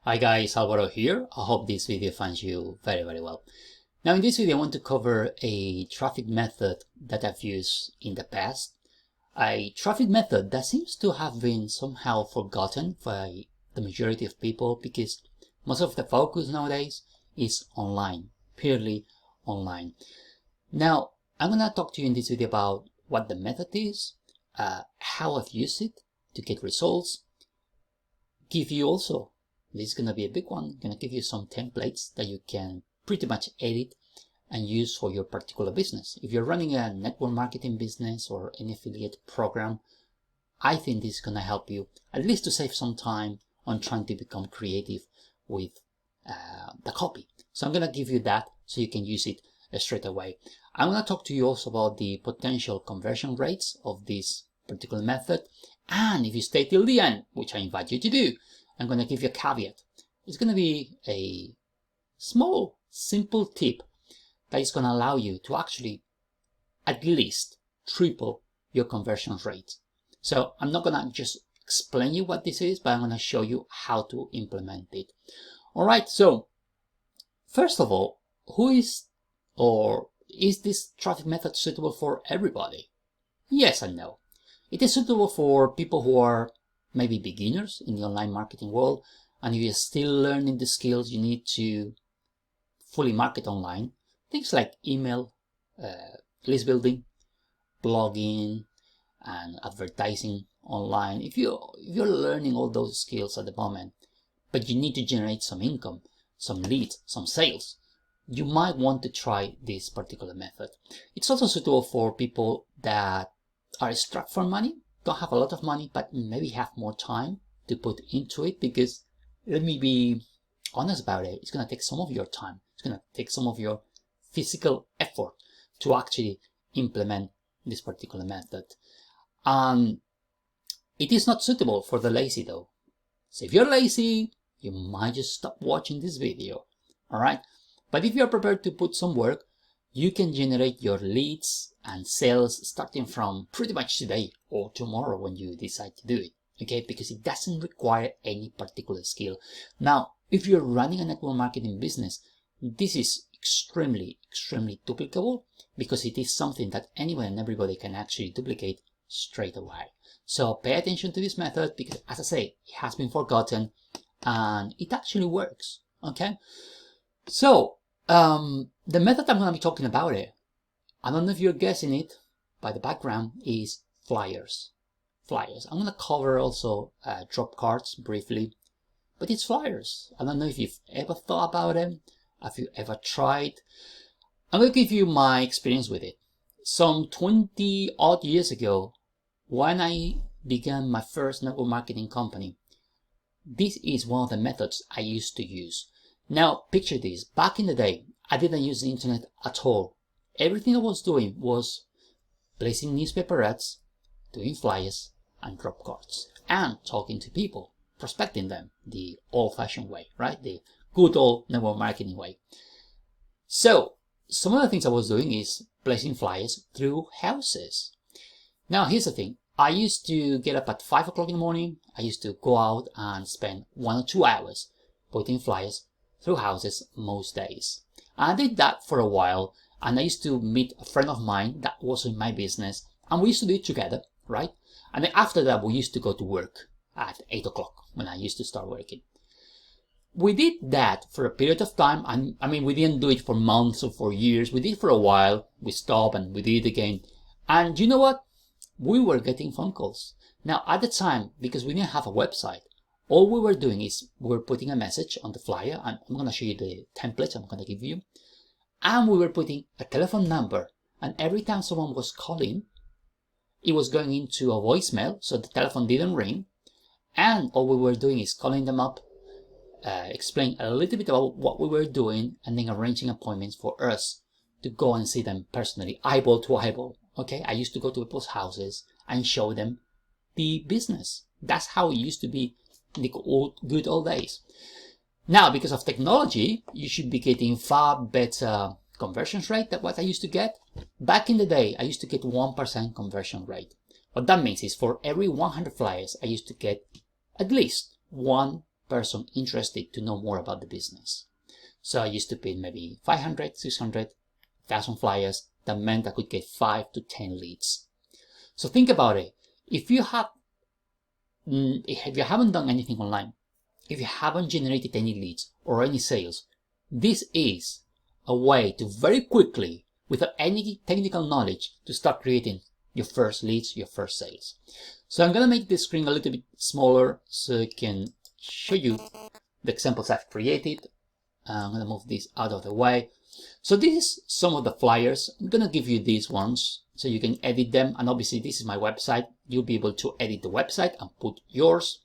Hi guys, Alvaro here. I hope this video finds you very well. Now in this video I want to cover a traffic method that I've used in the past. A traffic method that seems to have been somehow forgotten by the majority of people because most of the focus nowadays is online, purely online. Now I'm gonna talk to you in this video about what the method is, how I've used it to get results, give you also, this is going to be a big one, I'm going to give you some templates that you can pretty much edit and use for your particular business. If you're running a network marketing business or an affiliate program, I think this is going to help you at least to save some time on trying to become creative with the copy. So I'm going to give you that so you can use it straight away. I'm going to talk to you also about the potential conversion rates of this particular method. And if you stay till the end, which I invite you to do, I'm going to give you a caveat. It's going to be a small, simple tip that is going to allow you to actually at least triple your conversion rate. So I'm not going to just explain you what this is, but I'm going to show you how to implement it. All right, so first of all, is this traffic method suitable for everybody? Yes and no. It is suitable for people who are maybe beginners in the online marketing world, and if you're still learning the skills you need to fully market online, things like email, list building, blogging, and advertising online. If you're learning all those skills at the moment, but you need to generate some income, some leads, some sales, you might want to try this particular method. It's also suitable for people that are strapped for money, don't have a lot of money, but maybe have more time to put into it, because let me be honest about it, it's going to take some of your time. It's going to take some of your physical effort to actually implement this particular method. It is not suitable for the lazy though. So if you're lazy, you might just stop watching this video. All right. But if you're prepared to put some work, you can generate your leads and sales starting from pretty much today or tomorrow when you decide to do it, okay? Because it doesn't require any particular skill. Now, if you're running a network marketing business, this is extremely duplicable because it is something that anyone and everybody can actually duplicate straight away. So pay attention to this method because, as I say, it has been forgotten and it actually works, okay? So, the method I'm going to be talking about I don't know if you're guessing it by the background, is flyers. Flyers. I'm going to cover also drop cards briefly, but it's flyers. I don't know if you've ever thought about them, have you ever tried. I'm going to give you my experience with it. Some 20 odd years ago, when I began my first network marketing company, this is one of the methods I used to use. Now, picture this. Back in the day, I didn't use the internet at all. Everything I was doing was placing newspaper ads, doing flyers, and drop cards, and talking to people, prospecting them the old-fashioned way, right? The good old network marketing way. So, some of the things I was doing is placing flyers through houses. Now, here's the thing. I used to get up at 5 o'clock in the morning. I used to go out and spend 1 or 2 hours putting flyers through houses most days. And I did that for a while, and I used to meet a friend of mine that was in my business, and we used to do it together, right? And then after that, we used to go to work at 8 o'clock when I used to start working. We did that for a period of time, and I mean, we didn't do it for months or for years. We did it for a while, we stopped and we did it again. And you know what? We were getting phone calls. Now, at the time, because we didn't have a website, all we were doing is we were putting a message on the flyer, and I'm going to show you the templates I'm going to give you. And we were putting a telephone number, and every time someone was calling, it was going into a voicemail, so the telephone didn't ring. And all we were doing is calling them up, explain a little bit about what we were doing, and then arranging appointments for us to go and see them personally, eyeball to eyeball. Okay, I used to go to people's houses and show them the business. That's how it used to be in the good old days. Now, because of technology, you should be getting far better conversion rate than what I used to get. Back in the day, I used to get 1% conversion rate. What that means is for every 100 flyers, I used to get at least 1% person interested to know more about the business. So I used to put maybe 500, 600, 1,000 flyers. That meant I could get 5 to 10 leads. So think about it. If you haven't done anything online, if you haven't generated any leads or any sales, this is a way to very quickly, without any technical knowledge, to start creating your first leads, your first sales. So I'm going to make this screen a little bit smaller so I can show you the examples I've created. I'm going to move this out of the way. So this is some of the flyers. I'm going to give you these ones so you can edit them. And obviously this is my website. You'll be able to edit the website and put yours.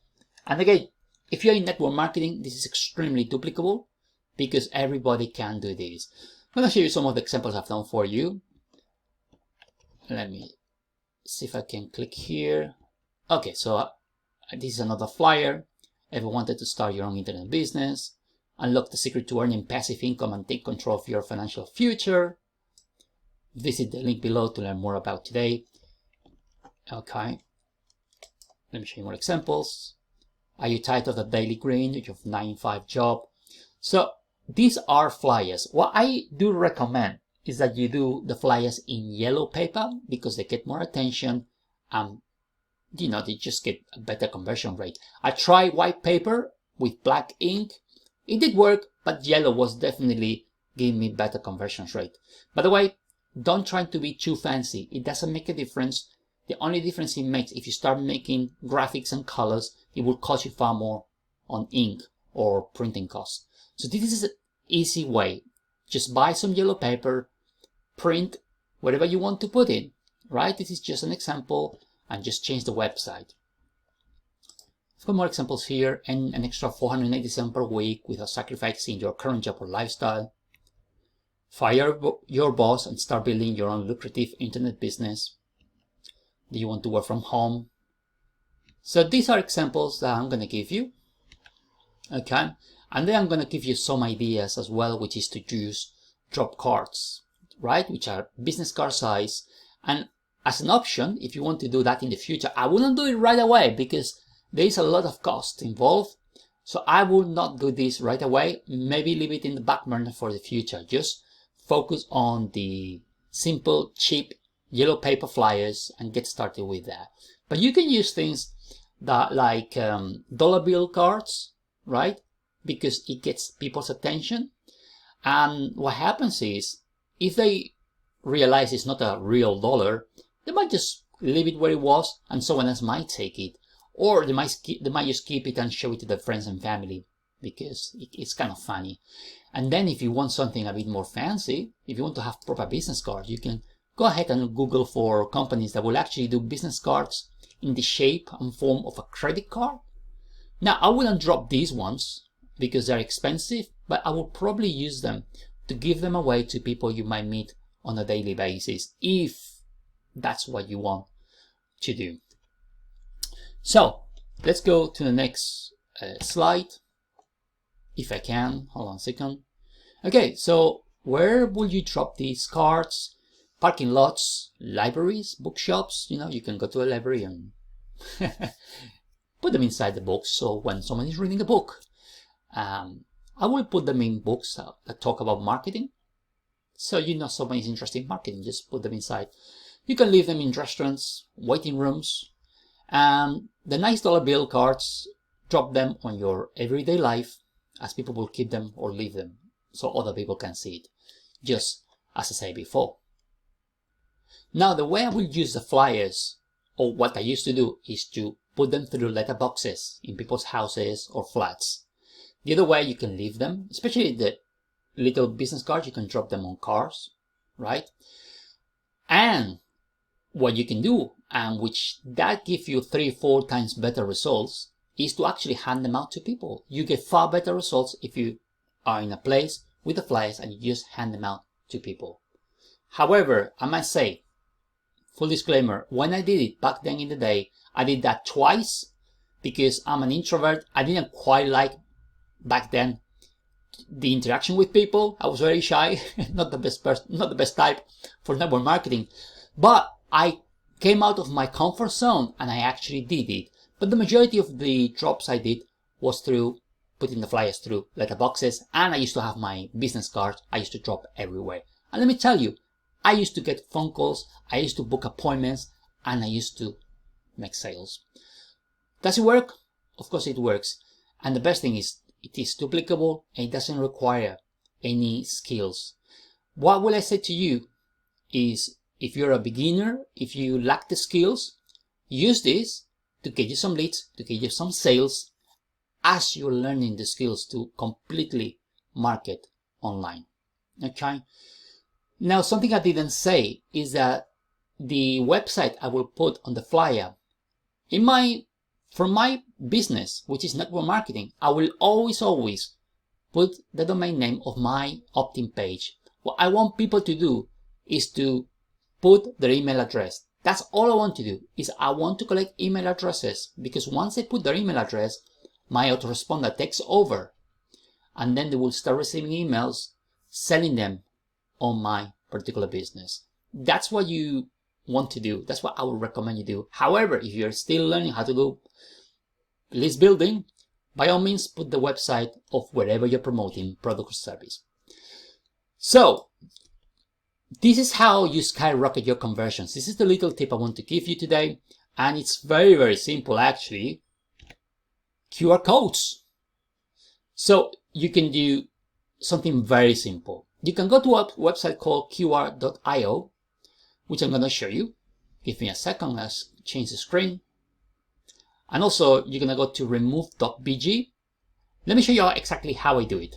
And again, if you're in network marketing, this is extremely duplicable because everybody can do this. I'm going to show you some of the examples I've done for you. Let me see if I can click here. Okay, so this is another flyer. If you wanted to start your own internet business, unlock the secret to earning passive income and take control of your financial future, visit the link below to learn more about today. Okay, let me show you more examples. Are you tired of the daily grind, your 9-to-5 job? So these are flyers. What I do recommend is that you do the flyers in yellow paper because they get more attention and they just get a better conversion rate. I tried white paper with black ink. It did work, but yellow was definitely giving me better conversion rate. By the way, don't try to be too fancy. It doesn't make a difference. The only difference it makes, if you start making graphics and colors, it will cost you far more on ink or printing costs. So this is an easy way. Just buy some yellow paper, print whatever you want to put in, right? This is just an example, and just change the website. I've got more examples here, and an extra $487 per week without sacrificing your current job or lifestyle. Fire your boss and start building your own lucrative internet business. Do you want to work from home? So these are examples that I'm going to give you. Okay, and then I'm going to give you some ideas as well, which is to use drop cards, right? Which are business card size. And as an option, if you want to do that in the future, I wouldn't do it right away because there is a lot of cost involved. So I will not do this right away. Maybe leave it in the back burner for the future. Just focus on the simple, cheap yellow paper flyers and get started with that. But you can use things that like dollar bill cards, right? Because it gets people's attention. And what happens is, if they realize it's not a real dollar, they might just leave it where it was and someone else might take it. Or they might just keep it and show it to their friends and family because it's kind of funny. And then if you want something a bit more fancy, if you want to have proper business cards, you can go ahead and Google for companies that will actually do business cards in the shape and form of a credit card. Now, I wouldn't drop these ones because they're expensive, but I will probably use them to give them away to people you might meet on a daily basis, if that's what you want to do. So let's go to the next slide, if I can. Hold on a second. Okay, so where will you drop these cards? Parking lots, libraries, bookshops. You can go to a library and put them inside the books. So when someone is reading a book, I will put them in books that talk about marketing. So someone is interested in marketing, just put them inside. You can leave them in restaurants, waiting rooms, and the nice dollar bill cards, drop them on your everyday life, as people will keep them or leave them so other people can see it, just as I said before. Now, the way I will use the flyers, or what I used to do, is to put them through letterboxes in people's houses or flats. The other way, you can leave them, especially the little business cards, you can drop them on cars, right? And what you can do, and which that gives you 3-4 times better results, is to actually hand them out to people. You get far better results if you are in a place with the flyers and you just hand them out to people. However, I must say, full disclaimer, when I did it back then in the day, I did that twice because I'm an introvert. I didn't quite like back then the interaction with people. I was very shy, not the best person, not the best type for network marketing. But I came out of my comfort zone and I actually did it. But the majority of the drops I did was through putting the flyers through letterboxes, and I used to have my business cards I used to drop everywhere. And let me tell you, I used to get phone calls, I used to book appointments, and I used to make sales. Does it work? Of course it works. And the best thing is, it is duplicable and it doesn't require any skills. What will I say to you is, if you're a beginner, if you lack the skills, use this to get you some leads, to get you some sales, as you're learning the skills to completely market online. Okay? Now, something I didn't say is that the website I will put on the flyer, for my business, which is network marketing, I will always put the domain name of my opt-in page. What I want people to do is to put their email address. That's all I want to do, is I want to collect email addresses, because once they put their email address, my autoresponder takes over, and then they will start receiving emails selling them on my particular business. That's what you want to do. That's what I would recommend you do. However, if you're still learning how to do list building, by all means put the website of wherever you're promoting product or service. So this is how you skyrocket your conversions. This is the little tip I want to give you today, and it's very simple actually. QR codes. So you can do something very simple. You can go to a website called qr.io, which I'm going to show you. Give me a second, let's change the screen. And also you're going to go to remove.bg. Let me show you exactly how I do it.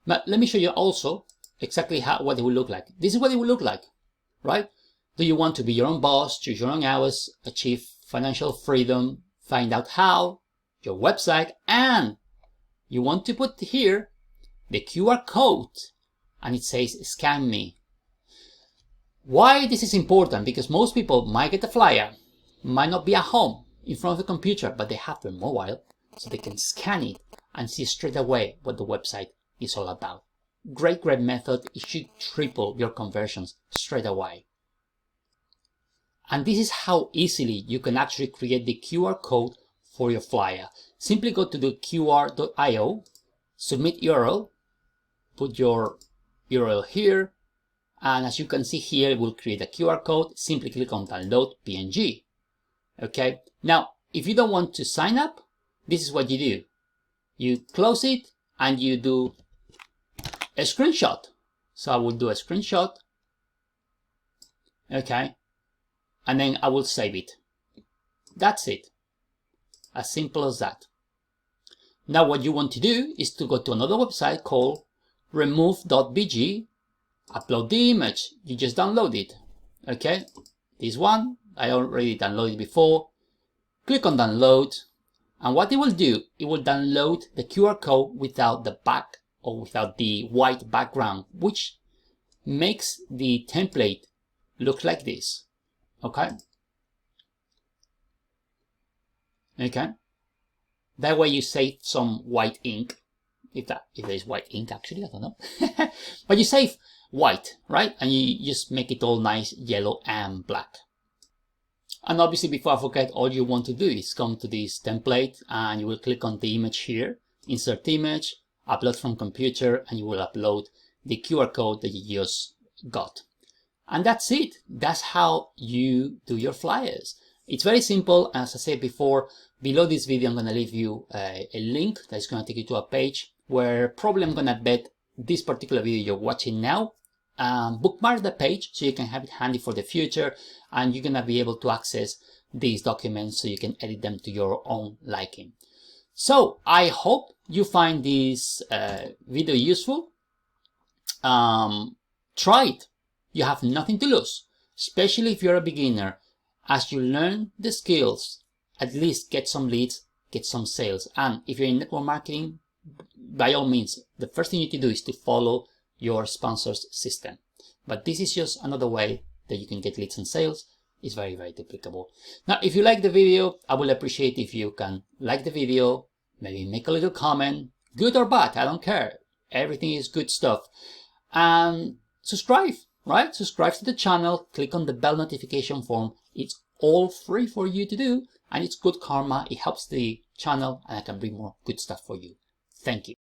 But let me show you also exactly what it will look like. This is what it will look like, right? Do you want to be your own boss, choose your own hours, achieve financial freedom, find out how, your website, and you want to put here the QR code, and it says scan me. Why this is important? Because most people might get a flyer, might not be at home in front of the computer, but they have their mobile, so they can scan it and see straight away what the website is all about. Great method. It should triple your conversions straight away. And this is how easily you can actually create the QR code for your flyer. Simply go to the qr.io, submit URL, put your URL here, and as you can see here, it will create a QR code. Simply click on download PNG. Okay, now if you don't want to sign up, this is what you do. You close it and you do a screenshot. So I will do a screenshot. Okay, and then I will save it. That's it. As simple as that. Now what you want to do is to go to another website called remove.bg, upload the image, you just download it. Okay, this one, I already downloaded before. Click on download, and what it will do, it will download the QR code without the back or without the white background, which makes the template look like this. Okay. Okay. That way you save some white ink, if there's white ink actually, I don't know. But you save white, right? And you just make it all nice yellow and black. And obviously, before I forget, all you want to do is come to this template and you will click on the image here, insert image, upload from computer, and you will upload the QR code that you just got. And that's it. That's how you do your flyers. It's very simple. As I said before, below this video, I'm going to leave you a link that is going to take you to a page where probably I'm going to embed this particular video you're watching now. Bookmark the page so you can have it handy for the future, and you're going to be able to access these documents so you can edit them to your own liking. So I hope you find this video useful. Try it. You have nothing to lose, especially if you're a beginner. As you learn the skills, at least get some leads, get some sales. And if you're in network marketing, by all means, the first thing you need to do is to follow your sponsor's system. But this is just another way that you can get leads and sales. It's very duplicable. Now, if you like the video, I will appreciate if you can like the video, maybe make a little comment, good or bad, I don't care. Everything is good stuff. And subscribe, right? Subscribe to the channel, click on the bell notification form. It's all free for you to do, and it's good karma. It helps the channel, and I can bring more good stuff for you. Thank you.